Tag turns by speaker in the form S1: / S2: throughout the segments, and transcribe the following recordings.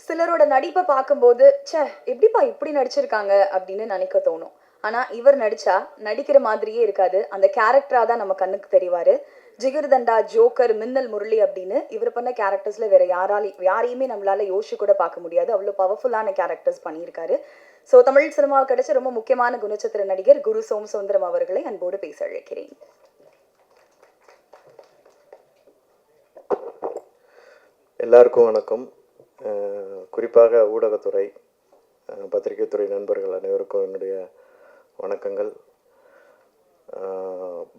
S1: சிலரோட நடிப்பை பார்க்கும்போது ச்சே எப்படிப்பா இப்படி நடிச்சிருக்காங்க அப்படின்னு நினைக்க தோணும். ஆனா இவர் நடிச்சா நடிக்கிற மாதிரியே இருக்காது, அந்த கேரக்டரா தான் நம்ம கண்ணுக்கு தெரிவாரு. ஜிகர்தண்டா, ஜோக்கர், மின்னல் முரளி அப்படின்னு இவர் பண்ண கேரக்டர்ஸ்ல வேற யாரையுமே நம்மளால யோசிச்சு கூட பார்க்க முடியாது, அவ்வளோ பவர்ஃபுல்லான கேரக்டர்ஸ் பண்ணியிருக்காரு. ஸோ தமிழ் சினிமாவுக்கு கிடைச்ச ரொம்ப முக்கியமான குணச்சித்திர நடிகர் குரு சோமசுந்தரம் அவர்களை அன்போடு பேச அழைக்கிறேன்.
S2: எல்லாருக்கும் வணக்கம். குறிப்பாக ஊடகத்துறை, பத்திரிகைத்துறை நண்பர்கள் அனைவருக்கும் என்னுடைய வணக்கங்கள்.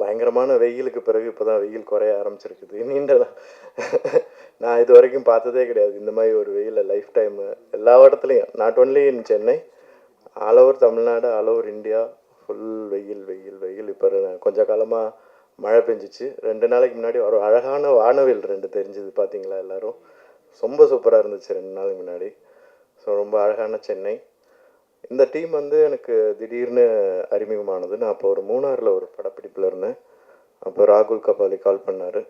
S2: பயங்கரமான வெயிலுக்கு பிறகு இப்போ தான் வெயில் குறைய ஆரம்பிச்சிருக்குது. நான் இது வரைக்கும் பார்த்ததே கிடையாது இந்த மாதிரி ஒரு வெயிலை லைஃப் டைம். எல்லா இடத்துலையும், not only in Chennai, all over Tamil Nadu, all over India, full வெயில் வெயில் வெயில். இப்போ கொஞ்ச காலமாக மழை பெஞ்சிச்சு. 2 நாளைக்கு முன்னாடி ஒரு அழகான வானவில் 2 தெரிஞ்சுது, பார்த்தீங்களா எல்லோரும்? ரொம்ப சூப்பராக இருந்துச்சு 2 நாளைக்கு முன்னாடி. ஸோ ரொம்ப அழகான சென்னை. இந்த டீம் வந்து எனக்கு திடீர்னு அறிமுகமானது. நான் அப்போ ஒரு மூணாரில் ஒரு படப்பிடிப்பில் இருந்தேன். அப்போ ராகுல் கபாலி கால் பண்ணார்,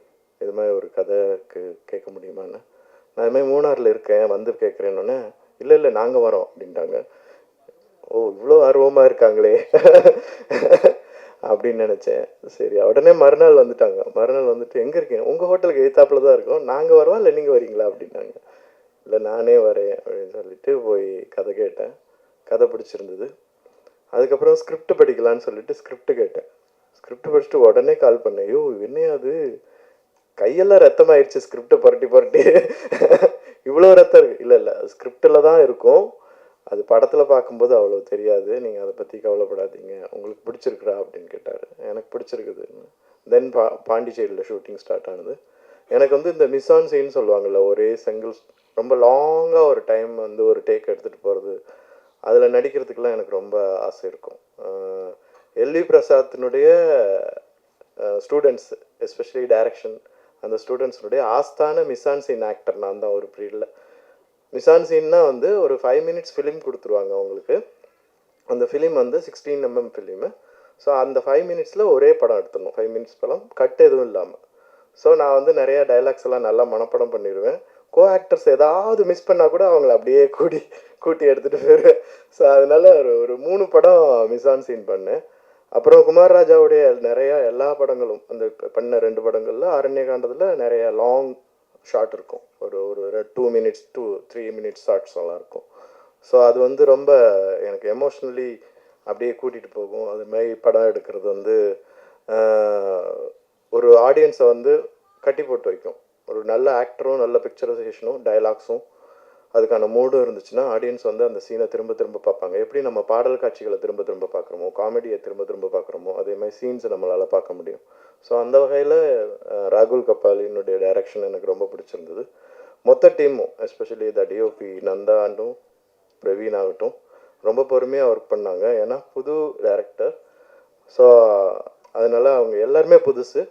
S2: இது மாதிரி ஒரு கதைக்கு கேட்க முடியுமான்னு. நான் இதுமாதிரி மூணாரில் இருக்கேன், வந்து கேட்குறேன்னொன்னே, இல்லை இல்லை நாங்கள் வரோம் அப்படின்ட்டாங்க. ஓ, இவ்வளோ ஆர்வமாக இருக்காங்களே அப்படின்னு நினச்சேன். சரி, உடனே மறுநாள் வந்துட்டாங்க. மறுநாள் வந்துட்டு, எங்கே இருக்கீங்க? உங்கள் ஹோட்டலுக்கு எதிர்த்தாப்பில் தான் இருக்கோம், நாங்கள் வரோம் இல்லை நீங்கள் வரீங்களா அப்படின்னாங்க. இல்லை நானே வரேன் அப்படின்னு சொல்லிட்டு போய் கதை கேட்டேன். கதை பிடிச்சிருந்தது. அதுக்கப்புறம் ஸ்கிரிப்ட் படிக்கலான்னு சொல்லிட்டு ஸ்கிரிப்ட் கேட்டேன். ஸ்கிரிப்ட் படிச்சுட்டு உடனே கால் பண்ணேன். ஐயோ என்னையா அது, கையெல்லாம் ரத்தமாயிடுச்சு ஸ்கிரிப்டை புரட்டி புரட்டி. இவ்வளோ ரத்தம் இருக்கு? இல்லை இல்லை, ஸ்கிரிப்டில் தான் இருக்கும், அது படத்தில் பார்க்கும்போது அவ்வளோ தெரியாது, நீங்கள் அதை பற்றி கவலைப்படாதீங்க, உங்களுக்கு பிடிச்சிருக்குறா அப்படின்னு கேட்டார். எனக்கு பிடிச்சிருக்குது. தென் பாண்டிச்சேரியில் ஷூட்டிங் ஸ்டார்ட் ஆனது. எனக்கு வந்து இந்த மிஸ் ஆன் சீன் சொல்லுவாங்கள்ல, ஒரே சிங்கிள் ரொம்ப லாங்காக ஒரு டைம் வந்து ஒரு டேக் எடுத்துகிட்டு போகிறது, அதில் நடிக்கிறதுக்கெலாம் எனக்கு ரொம்ப ஆசை இருக்கும். எல்வி பிரசாத்தினுடைய ஸ்டூடெண்ட்ஸ், எஸ்பெஷலி டைரக்ஷன், அந்த ஸ்டூடெண்ட்ஸுடைய ஆஸ்தான மிஸ் ஆன் சீன் ஆக்டர் நான் தான் ஒரு பீரியடில். மிஸ் ஆன் சீன்னா வந்து ஒரு 5 minutes ஃபிலிம் கொடுத்துருவாங்க அவங்களுக்கு. அந்த ஃபிலிம் வந்து 16 mm ஃபிலிமு. ஸோ அந்த 5 minutesல ஒரே படம் எடுத்துடணும், 5 minutes படம், கட் எதுவும் இல்லாமல். ஸோ நான் வந்து நிறையா டைலாக்ஸ் எல்லாம் நல்லா மனப்படம் பண்ணிடுவேன். கோ ஆக்டர்ஸ் ஏதாவது மிஸ் பண்ணால் கூட அவங்கள அப்படியே கூட்டி எடுத்துகிட்டு போயிடுவேன். ஸோ அதனால ஒரு 3 படம் மிஸ் ஆன் சீன் பண்ணேன். அப்புறம் குமார் ராஜாவுடைய நிறையா எல்லா படங்களும், அந்த பண்ண 2 படங்களில் ஆரண்யகாண்டத்தில் நிறையா லாங் ஷார்ட் இருக்கும், ஒரு ஒரு 2 minutes to 3 minutes ஷார்ட்ஸ் எல்லாம் இருக்கும். ஸோ அது வந்து ரொம்ப எனக்கு எமோஷ்னலி அப்படியே கூட்டிகிட்டு போகும். அது மாதிரி படம் எடுக்கிறது வந்து ஒரு ஆடியன்ஸை வந்து கட்டி போட்டு வைக்கும். ஒரு நல்ல ஆக்டரும் நல்ல பிக்சரைசேஷனும் டைலாக்ஸும் அதுக்கான மூடும் இருந்துச்சுன்னா ஆடியன்ஸ் வந்து அந்த சீனை திரும்ப திரும்ப பார்ப்பாங்க. எப்படி நம்ம பாடல் காட்சிகளை திரும்ப திரும்ப பார்க்குறோமோ, காமெடியை திரும்ப திரும்ப பார்க்குறோமோ, அதே மாதிரி சீன்ஸை நம்மளால் பார்க்க முடியும். ஸோ அந்த வகையில் ராகுல் கபாலினுடைய டைரக்ஷன் எனக்கு ரொம்ப பிடிச்சிருந்தது. மொத்த டீமும், எஸ்பெஷலி த டிஓபி நந்தா ஆண்டும் பிரவீன் ஆகட்டும், ரொம்ப பொறுமையாக ஒர்க் பண்ணாங்க. ஏன்னா புது டைரக்டர், ஸோ அதனால் அவங்க எல்லாருமே புதுசு.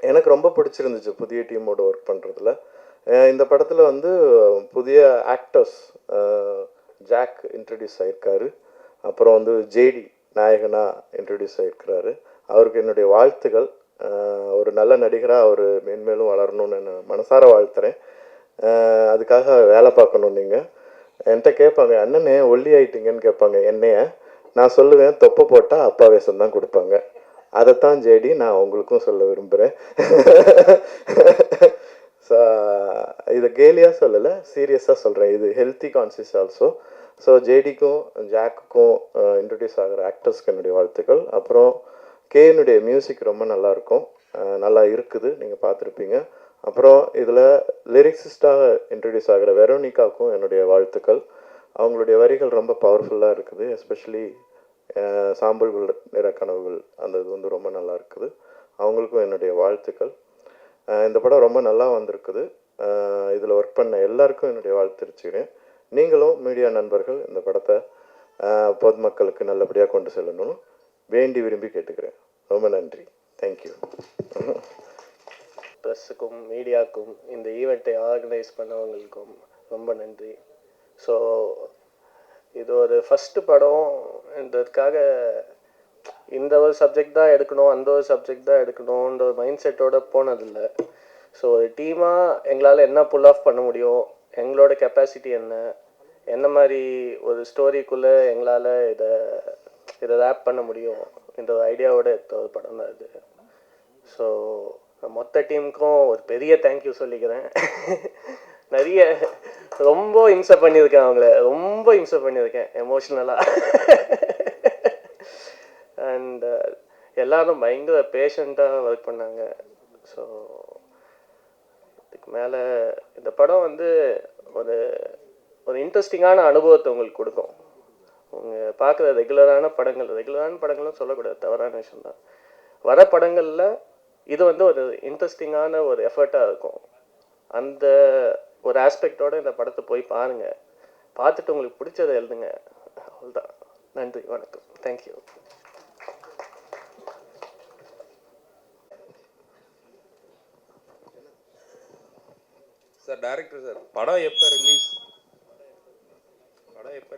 S2: எனக்கு ரொம்ப பிடிச்சிருந்துச்சு புதிய டீமோட ஒர்க் பண்ணுறதுல. இந்த படத்தில் வந்து புதிய ஆக்டர்ஸ், ஜாக் இன்ட்ரடியூஸ் ஆகிருக்காரு. அப்புறம் வந்து ஜேடி நாயகனாக இன்ட்ரடியூஸ் ஆகிருக்கிறாரு. அவருக்கு என்னுடைய வாழ்த்துக்கள். ஒரு நல்ல நடிகராக அவர் மேன்மேலும் வளரணும்னு நான் மனசார வாழ்த்துறேன். அதுக்காக வேலை பார்க்கணும். நீங்கள் என்கிட்ட கேட்பாங்க, அண்ணனே ஒல்லி ஆயிட்டீங்கன்னு கேட்பாங்க என்னைய. நான் சொல்லுவேன், தொப்பை போட்டால் அப்பா வேஷம் தான் கொடுப்பாங்க. அதைத்தான் ஜேடி நான் உங்களுக்கும் சொல்ல விரும்புகிறேன். ஸோ இதை கேலியாக சொல்லலை, சீரியஸாக சொல்கிறேன். இது ஹெல்த்தி கான்சியஸ் ஆல்சோ. ஸோ ஜேடிக்கும் ஜாக்குக்கும் இன்ட்ரடியூஸ் ஆகிற ஆக்டர்ஸ்க்கு என்னுடைய வாழ்த்துக்கள். அப்புறம் கேனுடைய மியூசிக் ரொம்ப நல்லாயிருக்கும், நல்லா இருக்குது, நீங்கள் பார்த்துருப்பீங்க. அப்புறம் இதில் லிரிக்ஸிஸ்டாக இன்ட்ரடியூஸ் ஆகிற வெரோனிகாவுக்கும் என்னுடைய வாழ்த்துக்கள். அவங்களுடைய வரிகள் ரொம்ப பவர்ஃபுல்லாக இருக்குது. எஸ்பெஷலி சாம்பல் நிற கனவுகள், அந்த இது வந்து ரொம்ப நல்லா இருக்குது. அவங்களுக்கும் என்னுடைய வாழ்த்துக்கள். இந்த படம் ரொம்ப நல்லா வந்திருக்குது. இதில் ஒர்க் பண்ண எல்லாருக்கும் என்னுடைய வாழ்த்து தெரிவிச்சுக்கிறேன். நீங்களும் மீடியா நண்பர்கள் இந்த படத்தை பொதுமக்களுக்கு நல்லபடியாக கொண்டு செல்லணும்னு வேண்டி விரும்பி கேட்டுக்கிறேன். ரொம்ப நன்றி. தேங்க்யூ.
S3: ப்ரெஸ்ஸுக்கும் மீடியாவுக்கும் இந்த ஈவெண்ட்டை ஆர்கனைஸ் பண்ணவங்களுக்கும் ரொம்ப நன்றி. ஸோ இது ஒரு ஃபஸ்ட்டு படம்ன்றதுக்காக இந்த ஒரு சப்ஜெக்ட் தான் எடுக்கணும், அந்த ஒரு சப்ஜெக்ட் தான் எடுக்கணுன்ற ஒரு மைண்ட் செட்டோடு போனதில்லை. ஸோ ஒரு டீமாக எங்களால் என்ன புல் ஆஃப் பண்ண முடியும், எங்களோட கெப்பாசிட்டி என்ன மாதிரி ஒரு ஸ்டோரிக்குள்ளே எங்களால் இதை ரேப் பண்ண முடியும் இந்த ஒரு ஐடியாவோட எடுத்த ஒரு படம் தான் இது. ஸோ மொத்த டீமுக்கும் ஒரு பெரிய தேங்க்யூ சொல்லிக்கிறேன். நிறைய ரொம்ப இம்சை பண்ணியிருக்கேன், அவங்கள ரொம்ப இம்சை பண்ணியிருக்கேன் எமோஷ்னலாக. அண்ட் எல்லாரும் பயங்கர பேஷண்ட்டாக ஒர்க் பண்ணாங்க. ஸோ இதுக்கு மேலே இந்த படம் வந்து ஒரு ஒரு இன்ட்ரெஸ்டிங்கான அனுபவத்தை உங்களுக்கு கொடுக்கும். உங்கள் பார்க்குற ரெகுலரான படங்களும் சொல்லக்கூடாது, தவறான விஷயம்தான். வர படங்களில் இது வந்து ஒரு இன்ட்ரெஸ்டிங்கான ஒரு எஃபர்ட்டாக இருக்கும். அந்த ஒரு ஆஸ்பெக்டோட இந்த படத்தை போய் பாருங்கள், பார்த்துட்டு உங்களுக்கு பிடிச்சதை எழுதுங்க. அவ்வளோதான். நன்றி, வணக்கம், தேங்க்யூ.
S4: சார் டைரக்டர் சார், படம் எப்போ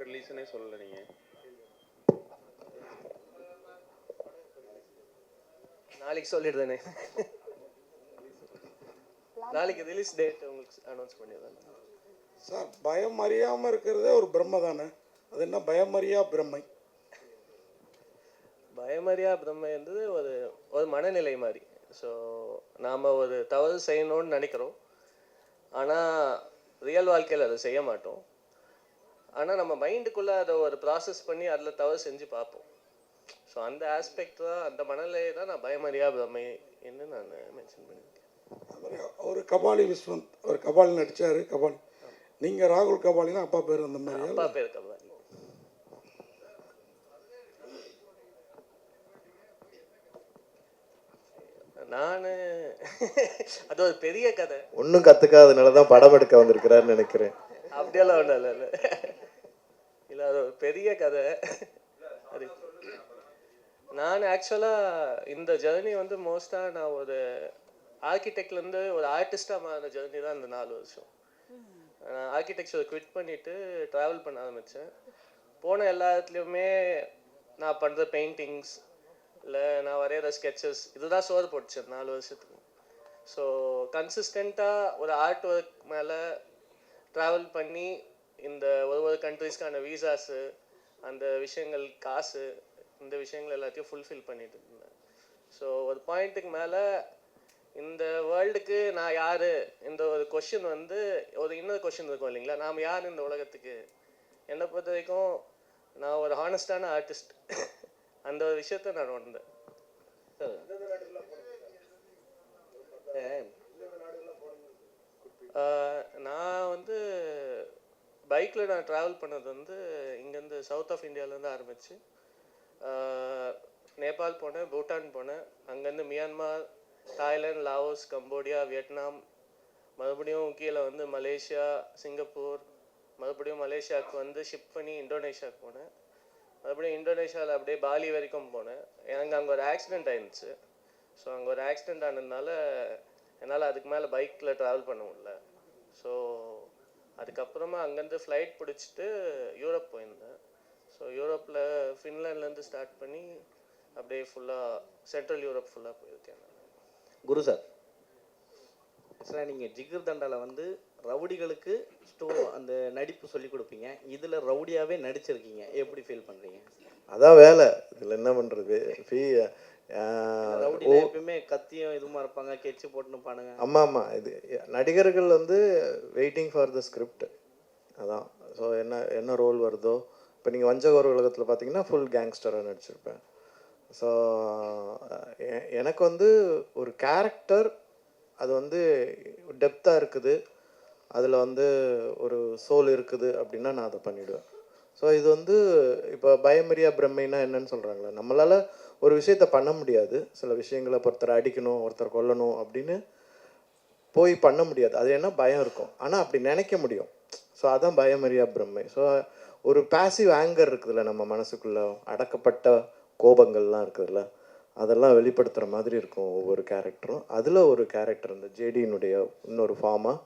S4: ரிலீஸ்னே சொல்லலை நீங்கள்.
S3: நாளைக்கு சொல்லிடுறேனே, நாளைக்கு ரிலீஸ் டேட் உங்களுக்கு அனௌன்ஸ் பண்ணிடுறேன்.
S5: சார், பயம் அறியாமல் இருக்கிறதே ஒரு பிரம்மை தானே, அது என்ன பயமறியா பிரம்மை?
S3: பயமறியா பிரம்மை என்பது ஒரு மனநிலை மாதிரி. ஸோ நாம் ஒரு தவறு செய்யணும்னு நினைக்கிறோம், ஆனால் ரியல் வாழ்க்கையில் அதை செய்ய மாட்டோம். ஆனால் நம்ம மைண்டுக்குள்ளே அதை ஒரு ப்ராசஸ் பண்ணி அதில் தவறு செஞ்சு பார்ப்போம். ஸோ அந்த ஆஸ்பெக்ட் தான், அந்த மனநிலையை தான் நான் பயமறியா பிரம்மை என்று நான் மென்ஷன் பண்ணியிருக்கேன்.
S5: அவர் கபாலி விஸ்வந்த், அவர் கபாலி நடித்தார். கபாலி நீங்கள் ராகுல் கபாலினா அப்பா பேர் அந்த மாதிரி?
S3: அப்பா பேர் கபாலி. நான் அது ஒரு பெரிய கதை,
S2: ஒன்றும் கற்றுக்காதனால தான் படம் எடுக்க வந்திருக்கிறாருன்னு நினைக்கிறேன்.
S3: அப்படியெல்லாம் ஒன்றும் இல்லை, அது ஒரு பெரிய கதை. அது நான் ஆக்சுவலாக இந்த ஜேர்னி வந்து மோஸ்ட்டாக நான் ஒரு ஆர்கிடெக்ட்லேருந்து ஒரு ஆர்டிஸ்டாக மாறின ஜேர்னி தான் இந்த 4 வருஷம். நான் ஆர்கிடெக்சர் குவிட் பண்ணிவிட்டு ட்ராவல் பண்ண ஆரம்பித்தேன். போன எல்லா இடத்துலையுமே நான் பண்ணுற பெயிண்டிங்ஸ் இல்லை நான் வரைகிற ஸ்கெச்சஸ் இதுதான் சோறு போட்டுச்சேன் 4 வருஷத்துக்கு. ஸோ கன்சிஸ்டண்ட்டாக ஒரு ஆர்ட் ஒர்க் மேலே ட்ராவல் பண்ணி இந்த ஒவ்வொரு கண்ட்ரீஸ்க்கான வீசாஸு, அந்த விஷயங்கள், காசு, இந்த விஷயங்கள் எல்லாத்தையும் ஃபுல்ஃபில் பண்ணிட்டு இருந்தேன். ஸோ ஒரு பாயிண்ட்டுக்கு மேலே இந்த வேர்ல்டுக்கு நான் யார், இந்த ஒரு கொஷின் வந்து இன்னொரு கொஷின் இருக்கும் இல்லைங்களா, நாம் யார் இந்த உலகத்துக்கு. என்னை பொறுத்த வரைக்கும் நான் ஒரு ஹானஸ்டான ஆர்டிஸ்ட், அந்த ஒரு விஷயத்த நான் உணர்ந்தேன். நான் வந்து பைக்கில் நான் ட்ராவல் பண்ணது வந்து இங்கேருந்து சவுத் ஆஃப் இந்தியாவிலேருந்து ஆரம்பித்து நேபாள் போனேன், பூட்டான் போனேன், அங்கேருந்து Myanmar, Thailand, Laos, Cambodia, Vietnam, மறுபடியும் கீழே வந்து மலேசியா, சிங்கப்பூர், மறுபடியும் மலேசியாவுக்கு வந்து ஷிப் பண்ணி இந்தோனேஷியாவுக்கு போனேன், மறுபடியும் இந்தோனேஷியாவில் அப்படியே பாலி வரைக்கும் போனேன். எனக்கு அங்கே ஒரு ஆக்சிடெண்ட் ஆயிருந்துச்சு. ஸோ அங்கே ஒரு ஆக்சிடெண்ட் ஆனதுனால என்னால் அதுக்கு மேலே பைக்கில் ட்ராவல் பண்ண முடியல. ஸோ அதுக்கப்புறமா அங்கேருந்து ஃப்ளைட் பிடிச்சிட்டு யூரோப் போயிருந்தேன். ஸோ யூரோப்பில் ஃபின்லாண்ட்லேருந்து ஸ்டார்ட் பண்ணி அப்படியே ஃபுல்லாக சென்ட்ரல் யூரோப் ஃபுல்லாக போயிருக்கேன்.
S6: குரு சார், ஆக்சுவலாக நீங்கள் ஜிகர் தண்டாவில் வந்து ரவுடிகளுக்கு அந்த நடிப்பு சொல்லி கொடுப்பீங்க, இதில் ரவுடியாகவே நடிச்சிருக்கீங்க, எப்படி ஃபீல் பண்ணுறீங்க?
S2: அதான் வேலை, இதில் என்ன பண்ணுறது.
S6: ரவுடியில் எப்பயுமே கத்தியும் இதுமா இருப்பாங்க, கெச்சு போட்டுன்னு பானுங்க.
S2: ஆமாம், இது நடிகர்கள் வந்து வெயிட்டிங் ஃபார் த ஸ்கிரிப்ட். அதான். ஸோ என்ன ரோல் வருதோ, இப்போ நீங்கள் வஞ்சகோர உலகத்தில் பார்த்தீங்கன்னா ஃபுல் கேங்ஸ்டராக நடிச்சிருப்பேன். ஸோ எனக்கு வந்து ஒரு கேரக்டர் அது வந்து டெப்த்தாக இருக்குது, அதில் வந்து ஒரு சோல் இருக்குது அப்படின்னா நான் அதை பண்ணிவிடுவேன். ஸோ இது வந்து இப்போ பயமறியா பிரம்மைனா என்னன்னு சொல்கிறாங்களே, நம்மளால் ஒரு விஷயத்த பண்ண முடியாது. சில விஷயங்களை ஒருத்தரை அடிக்கணும், ஒருத்தரை கொல்லணும் அப்படின்னு போய் பண்ண முடியாது. அது என்ன பயம் இருக்கும், ஆனால் அப்படி நினைக்க முடியும். ஸோ அதான் பயமறியா பிரம்மை. ஸோ ஒரு பேசிவ் ஆங்கர் இருக்குதுல்ல, நம்ம மனசுக்குள்ளே அடக்கப்பட்ட கோபங்கள்லாம் இருக்குதுல்ல, அதெல்லாம் வெளிப்படுத்துகிற மாதிரி இருக்கும் ஒவ்வொரு கேரக்டரும். அதில் ஒரு கேரக்டர் இந்த ஜேடியினுடைய இன்னொரு ஃபார்மாக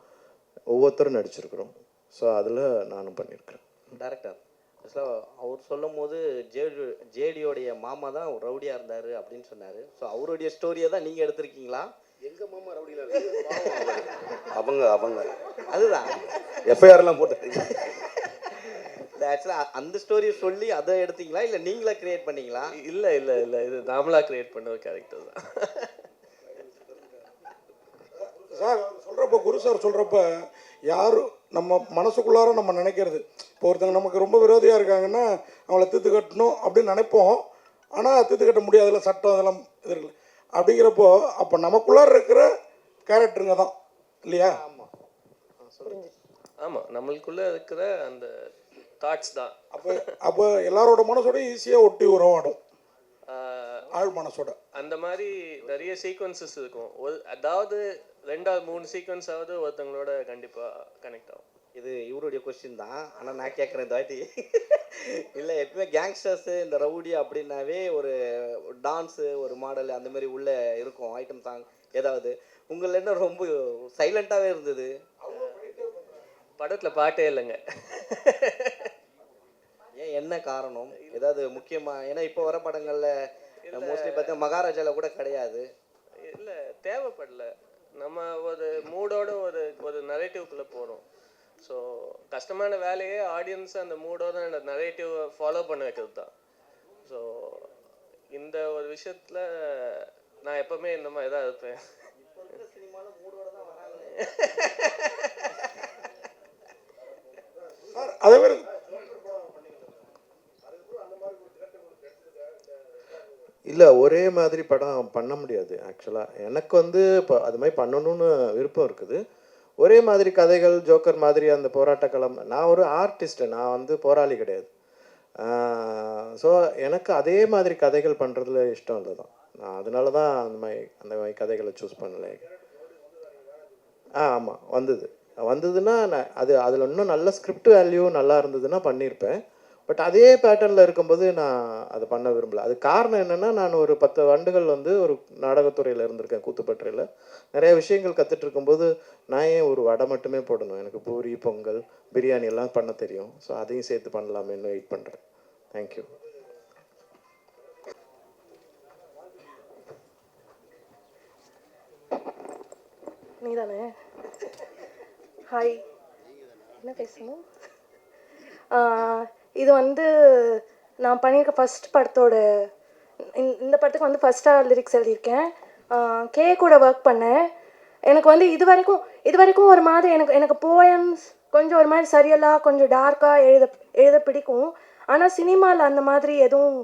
S2: ஒவ்வொருத்தரும் நடிச்சிருக்கிறோம். ஸோ அதில் நானும் பண்ணியிருக்கிறேன்.
S6: டேரக்டர் ஆக்சுவலாக அவர் சொல்லும் போது ஜேடியோடைய மாமா தான் ரவுடியாக இருந்தார் அப்படின்னு சொன்னார். ஸோ அவருடைய ஸ்டோரியை தான் நீங்கள் எடுத்திருக்கீங்களா,
S7: அவங்க அவங்க
S6: அதுதான்
S7: எஃப்ஐஆர்லாம் போட்டு
S6: ஆக்சுவலாக அந்த ஸ்டோரியை சொல்லி அதை எடுத்தீங்களா இல்லை நீங்களா கிரியேட் பண்ணீங்களா?
S3: இல்லை இல்லை இல்லை, இது நாமளா கிரியேட் பண்ண ஒரு கேரக்டர் தான்.
S5: சார் சொல்கிறப்ப குரு சார் சொல்கிறப்ப யாரும் நம்ம மனசுக்குள்ளார நம்ம நினைக்கிறது, இப்போ ஒருத்தங்க நமக்கு ரொம்ப விரோதியாக இருக்காங்கன்னா அவங்கள தீர்த்து கட்டணும் அப்படின்னு நினைப்போம். ஆனால் தீர்த்து கட்ட முடியாதுல, சட்டம் அதெல்லாம் இது இருக்குல்ல. அப்படிங்கிறப்போ அப்போ நமக்குள்ளார இருக்கிற கேரக்டருங்க தான் இல்லையா?
S3: ஆமாம், நம்மளுக்குள்ளே இருக்கிற அந்த தாட்ஸ் தான்.
S5: அப்போ எல்லாரோட மனசோட ஈஸியாக ஒட்டி உறவாடும், ஆள் மனசோட.
S3: அந்த மாதிரி நிறைய சீக்வன்சஸ் இருக்கும். அதாவது 2-3 சீக்வன்ஸாவது ஒருத்தங்களோட கண்டிப்பாக கனெக்ட் ஆகும்.
S6: இது இவருடைய கொஸ்டின் தான், ஆனால் நான் கேட்குறேன் இந்த வாட்டி. இல்லை, எப்பவுமே கேங்ஸ்டர்ஸு இந்த ரவுடி அப்படின்னாவே ஒரு டான்ஸு ஒரு மாடல் அந்த மாதிரி உள்ளே இருக்கும் ஐட்டம் சாங் ஏதாவது. உங்களில் என்ன ரொம்ப சைலண்ட்டாகவே இருந்தது?
S3: படத்தில் பாட்டே இல்லைங்க.
S6: ஏன், என்ன காரணம்? ஏதாவது முக்கியமாக? ஏன்னா இப்போ வர படங்களில் மோஸ்ட்லி பார்த்தா மகாராஜாவில் கூட கிடையாது.
S3: இல்லை, தேவைப்படல. நம்ம ஒரு மூடோட ஒரு நரேட்டிவ்குள்ளே போகிறோம். ஸோ கஷ்டமான வேலையே ஆடியன்ஸ் அந்த மூடோட அந்த நரேட்டிவ் ஃபாலோ பண்ண வைக்கிறது தான். ஸோ இந்த ஒரு விஷயத்தில் நான் எப்போவுமே இந்த மாதிரி தான் இருப்பேன்.
S5: அதே மாதிரி
S2: இல்லை, ஒரே மாதிரி படம் பண்ண முடியாது. ஆக்சுவலாக எனக்கு வந்து இப்போ அது மாதிரி பண்ணணும்னு விருப்பம் இருக்குது. ஒரே மாதிரி கதைகள், ஜோக்கர் மாதிரி அந்த போராட்ட களம். நான் ஒரு ஆர்டிஸ்ட்டு, நான் வந்து போராளி கிடையாது. ஸோ எனக்கு அதே மாதிரி கதைகள் பண்ணுறதுல இஷ்டம் இல்லை தான். நான் அதனால தான் அந்த மாதிரி கதைகளை சூஸ் பண்ணலை. ஆமாம், வந்ததுன்னா நான் அதில் இன்னும் நல்ல ஸ்கிரிப்ட் வேல்யூ நல்லா இருந்ததுன்னா பண்ணியிருப்பேன். பட் அதே பேட்டர்னில் இருக்கும்போது நான் அதை பண்ண விரும்பலை. அது காரணம் என்னென்னா, நான் ஒரு 10 ஆண்டுகள் வந்து ஒரு நாடகத்துறையில் இருந்திருக்கேன், கூத்துப்பற்றையில். நிறைய விஷயங்கள் கற்றுட்டு இருக்கும்போது நான் ஏன் ஒரு வடை மட்டுமே போடணும்? எனக்கு பூரி, பொங்கல், பிரியாணி எல்லாம் பண்ண தெரியும். ஸோ அதையும் சேர்த்து பண்ணலாமேன்னு வெயிட் பண்ணுறேன். தேங்க்யூ.
S8: நீ தானே? ஹாய், என்ன பேசணும்? இது வந்து நான் பண்ணியிருக்க ஃபஸ்ட் படத்தோட இந்த படத்துக்கு வந்து ஃபஸ்ட்டாக லிரிக்ஸ் எழுதியிருக்கேன். கே கூட ஒர்க் பண்ணேன். எனக்கு வந்து இது வரைக்கும் ஒரு மாதிரி எனக்கு போயம்ஸ் கொஞ்சம் ஒரு மாதிரி சரியெல்லாம் கொஞ்சம் டார்க்காக எழுத பிடிக்கும். ஆனால் சினிமாவில் அந்த மாதிரி எதுவும்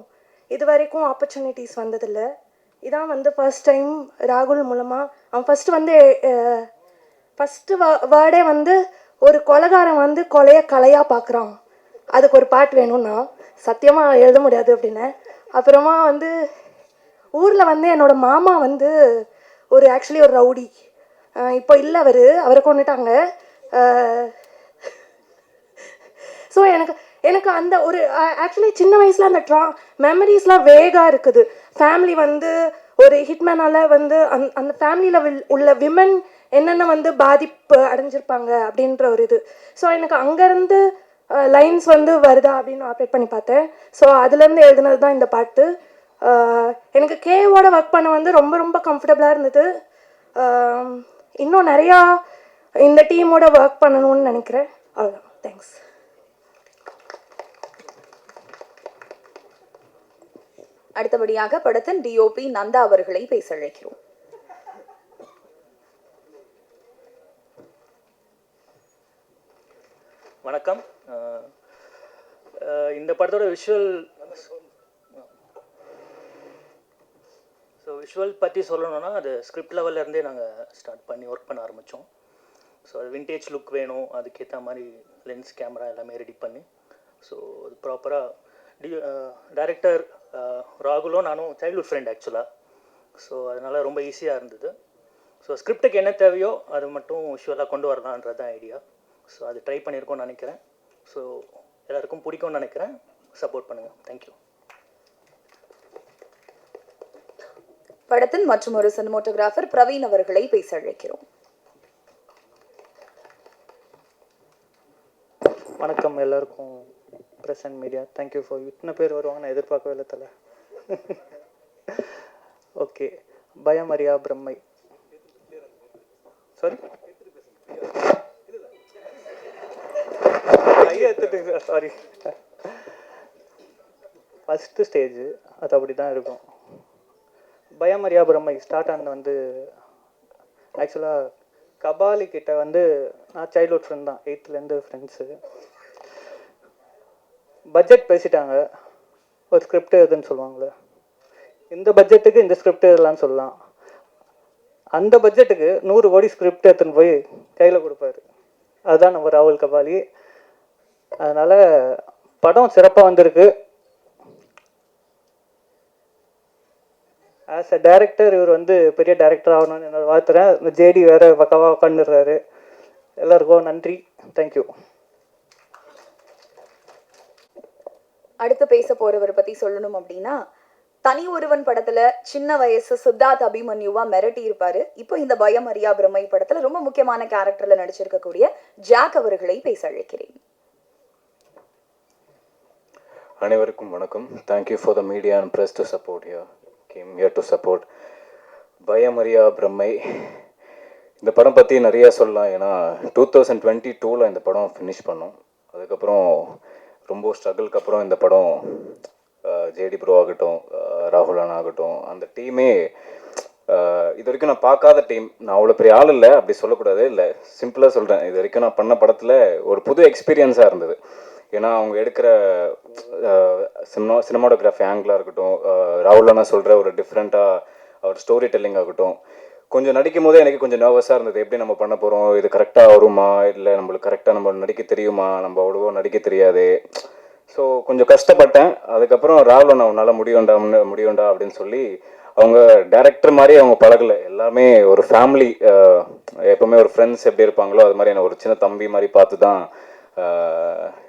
S8: இது வரைக்கும் ஆப்பர்ச்சுனிட்டிஸ் வந்ததில்லை. இதான் வந்து ஃபர்ஸ்ட் டைம் ராகுல் மூலமாக. அவன் ஃபஸ்ட்டு வேர்டே வந்து ஒரு கொலைகாரன் வந்து கொலையை கலையாக பார்க்குறான், அதுக்கு ஒரு பாட்டு வேணும்னா சத்தியமாக எழுத முடியாது அப்படின்னு. அப்புறமா வந்து ஊரில் வந்து என்னோடய மாமா வந்து ஆக்சுவலி ஒரு ரவுடி. இப்போ இல்லை, அவரை கொண்டுட்டாங்க. ஸோ எனக்கு அந்த ஒரு ஆக்சுவலி சின்ன வயசில் அந்த மெமரிஸ்லாம் வேகாக இருக்குது. ஃபேமிலி வந்து ஒரு ஹிட்மேனால் வந்து அந்த ஃபேமிலியில் உள்ள விமன் என்னென்ன வந்து பாதிப்பு அடைஞ்சிருப்பாங்க அப்படின்ற ஒரு இது. ஸோ எனக்கு அங்கேருந்து லைன்ஸ் வந்து வருதா அப்படின்னு ஆப்ரேட் பண்ணி பார்த்தேன். ஸோ அதுலேருந்து எழுதுனது தான் இந்த பாட்டு. எனக்கு கேவோட ஒர்க் பண்ண வந்து ரொம்ப ரொம்ப கம்ஃபர்டபுளாக இருந்தது. இன்னும் நிறையா இந்த டீமோட ஒர்க் பண்ணணும்னு நினைக்கிறேன். அவ்வளோதான். தேங்க்ஸ்.
S1: அடுத்தபடியாக படத்தின் டிஓபி நந்தா அவர்களை பேச அழைக்கிறோம்.
S9: வணக்கம். இந்த படத்தோட விஷுவல் பற்றி சொல்லணும்னா, அது ஸ்கிரிப்ட் லெவல்லேருந்தே நாங்கள் ஸ்டார்ட் பண்ணி ஒர்க் பண்ண ஆரம்பித்தோம். ஸோ அது விண்டேஜ் லுக் வேணும், அதுக்கேற்ற மாதிரி லென்ஸ், கேமரா எல்லாமே ரெடி பண்ணி, ஸோ அது ப்ராப்பராக டைரக்டர் ராகுலும் நானும் சைல்ட்ஹுட் ஃப்ரெண்ட் ஆக்சுவலாக. ஸோ அதனால் ரொம்ப ஈஸியாக இருந்தது. ஸோ ஸ்கிரிப்டுக்கு என்ன தேவையோ அது மட்டும் விஷுவலாக கொண்டு வரலான்றது தான் ஐடியா. ஸோ அது ட்ரை பண்ணியிருக்கோன்னு நினைக்கிறேன். ஸோ எல்லாருக்கும் பிடிக்கும்னு நினைக்கிறேன். சப்போர்ட் பண்ணுங்கள். தேங்க்யூ.
S1: படத்தின் மற்றும் ஒரு சினிமோட்டோகிராஃபர் பிரவீன் அவர்களை பேச அழைக்கிறோம்.
S9: வணக்கம் எல்லாருக்கும், press and media. Thank you for இத்தனை பேர் வருவாங்க, நான் எதிர்பார்க்கவே இல்லை தலை. ஓகே, பயம் அறியா பிரம்மை.
S10: சாரி கையை எடுத்துட்டுங்க சார், சாரி. ஃபஸ்ட்டு ஸ்டேஜ் அது அப்படி தான் இருக்கும். பயமரியா பிரம்மை ஸ்டார்ட் ஆனது வந்து ஆக்சுவலாக கபாலி கிட்ட வந்து நான் சைல்ட்ஹுட் ஃப்ரெண்ட் தான், 8th ஃப்ரெண்ட்ஸு. பட்ஜெட் பேசிட்டாங்க, ஒரு ஸ்கிரிப்ட் எதுன்னு சொல்லுவாங்களே, இந்த பட்ஜெட்டுக்கு இந்த ஸ்கிரிப்ட் எழுதலான்னு சொல்லலாம். அந்த பட்ஜெட்டுக்கு 100 கோடி ஸ்கிரிப்ட் எடுத்துன்னு போய் கையில் கொடுப்பாரு. அதுதான் நம்ம ராகுல் கபாலி. அதனால் படம் சிறப்பாக வந்திருக்கு. ஆஸ் அ டைரக்டர் இவர் வந்து பெரிய டைரக்டர் ஆகணும்னு என்னோட வாழ்த்துறேன். இந்த ஜேடி வேறு பக்காவாக உட்காந்துடுறாரு. எல்லாருக்கும் நன்றி, தேங்க்யூ.
S1: அடுத்து பேச போறவரை பத்தி சொல்லணும் அப்படின்னா, தனி ஒருவன் படத்துல சின்ன வயசு சித்தார்த் அபிமன்யுவா மிரட்டி இருப்பாரு. இப்போ இந்த பயம் அறியா பிரம்மை படத்துல ரொம்ப முக்கியமான கேரக்டர்ல நடிச்சிருக்கக்கூடிய ஜாக் அவர்களை பேச அழைக்கிறேன்.
S11: அனைவருக்கும் வணக்கம். Thank you for the media and press to support here. Came here to support Bayamariya Brammai. இந்த படம் பற்றி நிறைய சொல்லலாம். ஏன்னா 2022 இந்த படம் ஃபினிஷ் பண்ணோம். அதுக்கப்புறம் ரொம்ப ஸ்ட்ரகிளுக்கு அப்புறம் இந்த படம் ஜேடி ப்ரோ ஆகட்டும், ராகுல் அண்ணா ஆகட்டும், அந்த டீமே இது வரைக்கும் நான் பார்க்காத டீம். நான் அவ்வளோ பெரிய ஆள் இல்லை, அப்படி சொல்லக்கூடாது, இல்லை சிம்பிளாக சொல்கிறேன். இது வரைக்கும் நான் பண்ண படத்தில் ஒரு புது எக்ஸ்பீரியன்ஸாக இருந்தது. ஏன்னா அவங்க எடுக்கிற சினிமாட்டோகிராஃபி ஆங்கிளாக இருக்கட்டும், ராகுல் அண்ணா சொல்கிற ஒரு டிஃப்ரெண்ட்டாக அவர் ஸ்டோரி டெல்லிங் ஆகட்டும், கொஞ்சம் நடிக்கும் போதே எனக்கு கொஞ்சம் நர்வஸாக இருந்தது. எப்படி நம்ம பண்ண போகிறோம், இது கரெக்டாக வருமா, இல்லை நம்மளுக்கு கரெக்டாக நம்ம நடிக்க தெரியுமா, நம்ம அவ்வளோவோ நடிக்க தெரியாது. ஸோ கொஞ்சம் கஷ்டப்பட்டேன். அதுக்கப்புறம் ராகுல் அண்ணா உன்னால் முடியும்டா அப்படின்னு சொல்லி அவங்க டைரக்டர் மாதிரி அவங்க பழகலை. எல்லாமே ஒரு ஃபேமிலி, எப்போவுமே ஒரு ஃப்ரெண்ட்ஸ் எப்படி இருப்பாங்களோ அது மாதிரி என்ன ஒரு சின்ன தம்பி மாதிரி பார்த்து தான்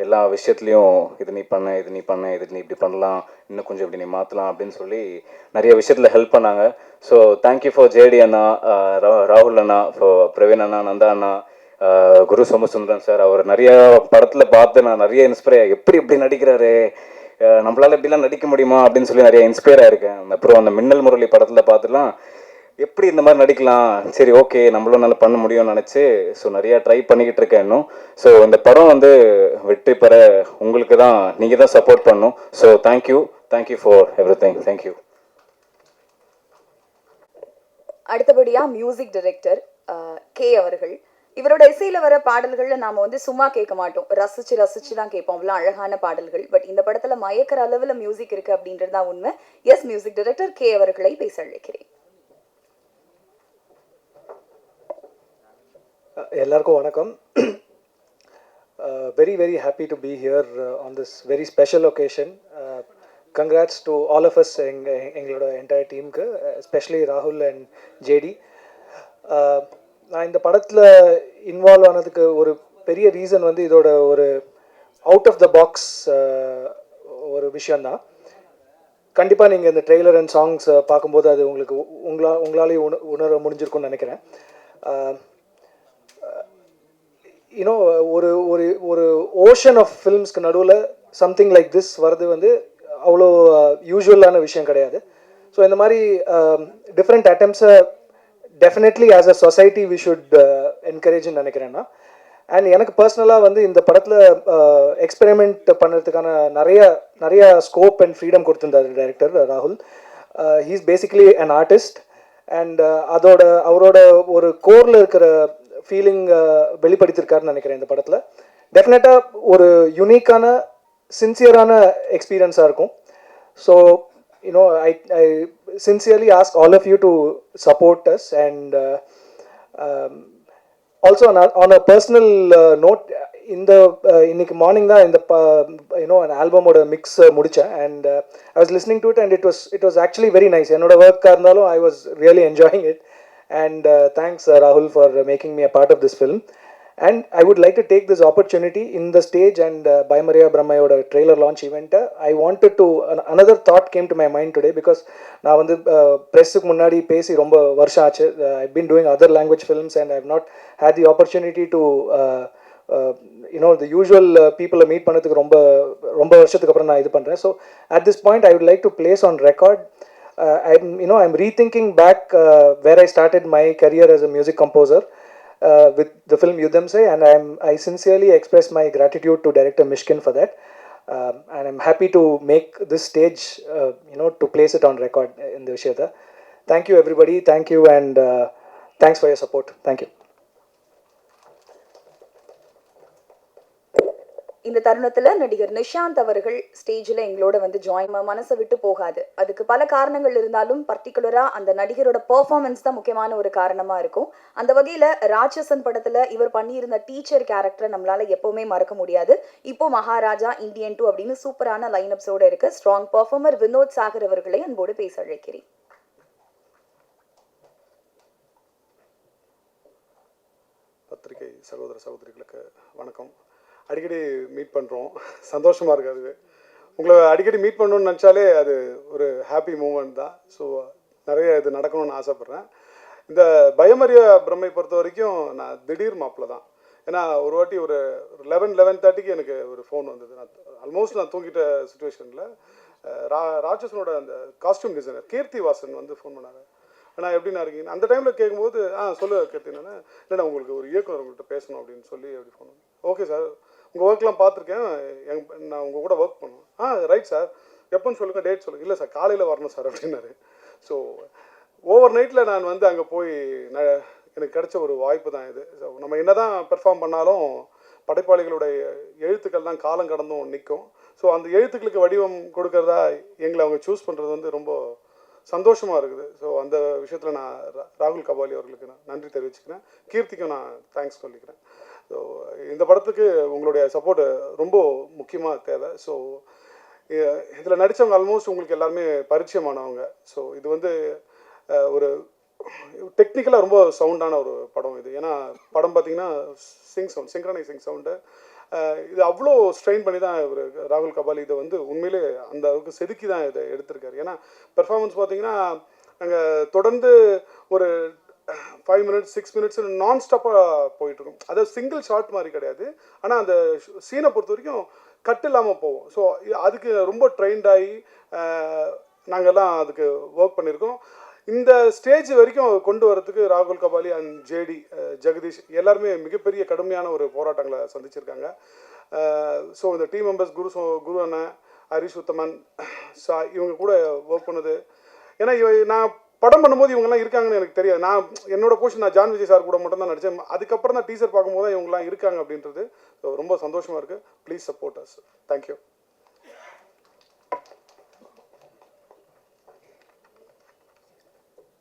S11: எல்லா விஷயத்துலையும் இது நீ பண்ண, இது நீ இப்படி பண்ணலாம், இன்னும் கொஞ்சம் இப்படி நீ மாற்றலாம் அப்படின்னு சொல்லி நிறைய விஷயத்தில் ஹெல்ப் பண்ணாங்க. ஸோ தேங்க்யூ ஃபார் ஜேடி அண்ணா, ராகுல் அண்ணா, ஃபார் பிரவீன் அண்ணா, நந்தா அண்ணா, குரு சோமசுந்தரன் சார். அவர் நிறைய படத்தில் பார்த்து நான் நிறைய இன்ஸ்பயர், எப்படி நடிக்கிறாரு, நம்மளால் எப்படிலாம் நடிக்க முடியுமா அப்படின்னு சொல்லி நிறைய இன்ஸ்பயர் ஆகிருக்கேன். அப்புறம் அந்த மின்னல் முரளி படத்தில் பார்த்துலாம் எப்படி இந்த மாதிரி நடிக்கலாம், சரி ஓகே நம்மளும் நல்லா பண்ண முடியும்னு நினச்சி ஸோ நிறையா ட்ரை பண்ணிக்கிட்டு இருக்கேன் இன்னும். ஸோ இந்த படம் வந்து வெற்றி பெற உங்களுக்கு தான், நீங்கள் தான் சப்போர்ட் பண்ணணும். So thank you for everything. Thank you.
S1: அடுத்தபடியா மியூசிக் டைரக்டர் கே அவர்கள். இவரோட இசையில வர பாடல்கள்ல நாம வந்து சும்மா கேட்க மாட்டோம், ரசிச்சு தான் கேட்போம். அவ்வளோ அழகான பாடல்கள். பட் இந்த படத்துல மயக்கிற அளவுல மியூசிக் இருக்கு அப்படின்றது தான் உண்மை. எஸ், மியூசிக் டைரக்டர் கே அவர்களை பேச அழைக்கிறேன்.
S12: எல்லாருக்கும் வணக்கம். Very very happy to be here on this very special occasion. Congrats to all of us, எங்களோட entire teamக்கு, especially Rahul and JD. நான் இந்த படத்தில் இன்வால்வ் ஆனதுக்கு ஒரு பெரிய ரீசன் வந்து இதோட ஒரு அவுட் ஆஃப் த பாக்ஸ் ஒரு விஷயந்தான். கண்டிப்பாக நீங்கள் இந்த ட்ரெய்லர் அண்ட் சாங்ஸ் பார்க்கும்போது அது உங்களுக்கு உங்களாலேயும் உணர முடிஞ்சிருக்கும்னு நினைக்கிறேன். யூனோ ஒரு ஒரு ஒரு ஓஷன் ஆஃப் ஃபில்ம்ஸ்க்கு நடுவில் சம்திங் லைக் திஸ் வர்றது வந்து அவ்வளோ யூஸ்வலான விஷயம் கிடையாது. ஸோ இந்த மாதிரி டிஃப்ரெண்ட் அட்டெம்ப்ஸை definitely as a society we should என்கரேஜ்னு நினைக்கிறேன்னா. அண்ட் எனக்கு பர்சனலாக வந்து இந்த படத்தில் எக்ஸ்பெரிமெண்ட் பண்ணுறதுக்கான நிறைய ஸ்கோப் அண்ட் ஃப்ரீடம் கொடுத்துருந்தார் டைரக்டர் ராகுல். He is basically an artist. And அவரோட ஒரு கோரில் இருக்கிற ஃபீலிங் வெளிப்படுத்தியிருக்காருன்னு நினைக்கிறேன் இந்த படத்தில். டெஃபினட்டாக ஒரு யூனிக்கான சின்சியரான எக்ஸ்பீரியன்ஸாக இருக்கும். So you know I sincerely ask all of you to support us. And also on a personal note, இந்த இன்னைக்கு மார்னிங் தான் இந்த an ஆல்பமோட மிக்ஸ் முடித்தேன். And I was listening to it and it was actually very nice. என்னோட ஒர்க்காக இருந்தாலும் I was really enjoying it. And thanks Rahul for making me a part of this film. And I would like to take this opportunity in the stage and பயமரியா பிரம்மையோட trailer launch event. I wanted to, another thought came to my mind today because நான் வந்து ப்ரெஸ்ஸுக்கு முன்னாடி பேசி ரொம்ப வருஷம் ஆச்சு. I've been doing other language films and I've not had the opportunity to the usual people meet பண்ணதுக்கு ரொம்ப வருஷத்துக்கு அப்புறம் நான் இது பண்ணுறேன். So at this point I would like to place on record, I'm rethinking back where I started my career as a music composer. with the film Yudham Say, and I sincerely express my gratitude to director Mishkin for that. And I'm happy to make this stage, to place it on record in the Vishayata. Thank you, everybody. Thank you, and thanks for your support. Thank you.
S1: இந்த தருணத்துல நடிகர் நிஷாந்த் அவர்கள் ஸ்டேஜில் எங்களோட வந்து join மனசை விட்டு போகாது. அதுக்கு பல காரணங்கள் இருந்தாலும் பர்டிகுலரா அந்த நடிகரோட பெர்ஃபார்மன்ஸ் தான் முக்கியமான ஒரு காரணமா இருக்கும். அந்த வகையில ராட்சசன் படத்துல இவர் பண்ணியிருந்த டீச்சர் கேரக்டரை நம்மளால எப்பவுமே மறக்க முடியாது. இப்போ மகாராஜா, இந்தியன் 2 அப்படின்னு சூப்பரான லைனப்ஸோட இருக்கு. ஸ்ட்ராங் பெர்ஃபார்மர் வினோத் சாகர் அவர்களை அன்போடு பேச அழைக்கிறேன்.
S5: பத்திரிகை சகோதர சகோதரிகளுக்கு வணக்கம். அடிக்கடி மீட் பண்ணுறோம், சந்தோஷமாக இருக்குது. அதுவே உங்களை அடிக்கடி மீட் பண்ணணும்னு நினச்சாலே அது ஒரு ஹாப்பி மூமெண்ட் தான். ஸோ நிறைய இது நடக்கணும்னு ஆசைப்பட்றேன். இந்த பயமறிய பிரம்மை பொறுத்த வரைக்கும் நான் திடீர் மாப்பிள்ள தான். ஏன்னா ஒரு வாட்டி ஒரு 11:30க்கு எனக்கு ஒரு ஃபோன் வந்தது. ஆல்மோஸ்ட் நான் தூங்கிட்ட சுச்சுவேஷனில் ராட்சசனோட அந்த காஸ்டியூம் டிசைனர் கீர்த்தி வாசன் வந்து ஃபோன் பண்ணாங்க. ஆனால் எப்படின்னா இருக்கீங்க அந்த டைமில் கேட்கும்போது சொல்லு கீர்த்தினா, இல்லைண்ணா உங்களுக்கு ஒரு இயக்குனர் உங்கள்கிட்ட பேசணும் அப்படின்னு சொல்லி அப்படி ஃபோன். ஓகே சார், உங்கள் ஒர்க்லாம் பார்த்துருக்கேன், நான் உங்கள் கூட ஒர்க் பண்ணுவேன். ரைட் சார், எப்போன்னு சொல்லுங்கள், டேட் சொல்லுங்கள். இல்லை சார், காலையில் வரணும் சார் அப்படின்னாரு. ஸோ ஓவர் நைட்டில் நான் வந்து அங்கே போய் எனக்கு கிடைச்ச ஒரு வாய்ப்பு தான் இது. ஸோ நம்ம என்ன தான் பெர்ஃபார்ம் பண்ணாலும் படைப்பாளிகளுடைய எழுத்துக்கள் தான் காலம் கடந்தும் நிற்கும். ஸோ அந்த எழுத்துக்களுக்கு வடிவம் கொடுக்கறதா எங்களை அவங்க சூஸ் பண்ணுறது வந்து ரொம்ப சந்தோஷமாக இருக்குது. ஸோ அந்த விஷயத்தில் நான் ராகுல் கபாலி அவர்களுக்கு நான் நன்றி தெரிவிச்சுக்கிறேன். கீர்த்திக்கும் நான் தேங்க்ஸ் சொல்லிக்கிறேன். ஸோ இந்த படத்துக்கு உங்களுடைய சப்போர்ட் ரொம்ப முக்கியமாக தேவை. ஸோ இதில் நடித்தவங்க ஆல்மோஸ்ட் உங்களுக்கு எல்லாருமே பரிச்சயமானவங்க. ஸோ இது வந்து ஒரு டெக்னிக்கலாக ரொம்ப சவுண்டான ஒரு படம் இது. ஏன்னா படம் பார்த்திங்கன்னா சிங்க்ரனைசிங் சவுண்டு. இது அவ்வளோ ஸ்ட்ரெயின் பண்ணி தான் இவர் ராகுல் கபாலி இதை வந்து உண்மையிலே அந்த அளவுக்கு செதுக்கி தான் இதை எடுத்திருக்காரு. ஏன்னா பெர்ஃபார்மன்ஸ் பார்த்திங்கன்னா நாங்கள் தொடர்ந்து ஒரு 5 minutes 6 minutes நான் ஸ்டாப்பாக போயிட்டுருக்கோம். அதாவது சிங்கிள் ஷாட் மாதிரி கிடையாது. ஆனால் அந்த சீனை பொறுத்த வரைக்கும் கட் இல்லாமல் போவோம். ஸோ அதுக்கு ரொம்ப ட்ரெயின்டாகி நாங்கள்லாம் அதுக்கு ஒர்க் பண்ணியிருக்கோம். இந்த ஸ்டேஜ் வரைக்கும் கொண்டு வரதுக்கு ராகுல் கபாலி அண்ட் ஜேடி ஜெகதீஷ் எல்லாருமே மிகப்பெரிய கடுமையான ஒரு போராட்டங்களை சந்திச்சிருக்காங்க. ஸோ இந்த டீம் மெம்பர்ஸ் குரு அண்ணன், ஹரிஷ் உத்தமன், இவங்க கூட ஒர்க் பண்ணுது. ஏன்னா நான் படம் பண்ணும்போது இவங்கெல்லாம் இருக்காங்கன்னு எனக்கு தெரியாது. நான் என்னோட போர்ஷன் நான் ஜான் விஜய் சார் கூட மட்டும் தான் நடித்தேன். அதுக்கப்புறம் தான் டீசர் பார்க்கும்போது தான் இவங்கெல்லாம் இருக்காங்க அப்படின்றது ரொம்ப சந்தோஷமாக இருக்குது. Please support us. தேங்க்யூ.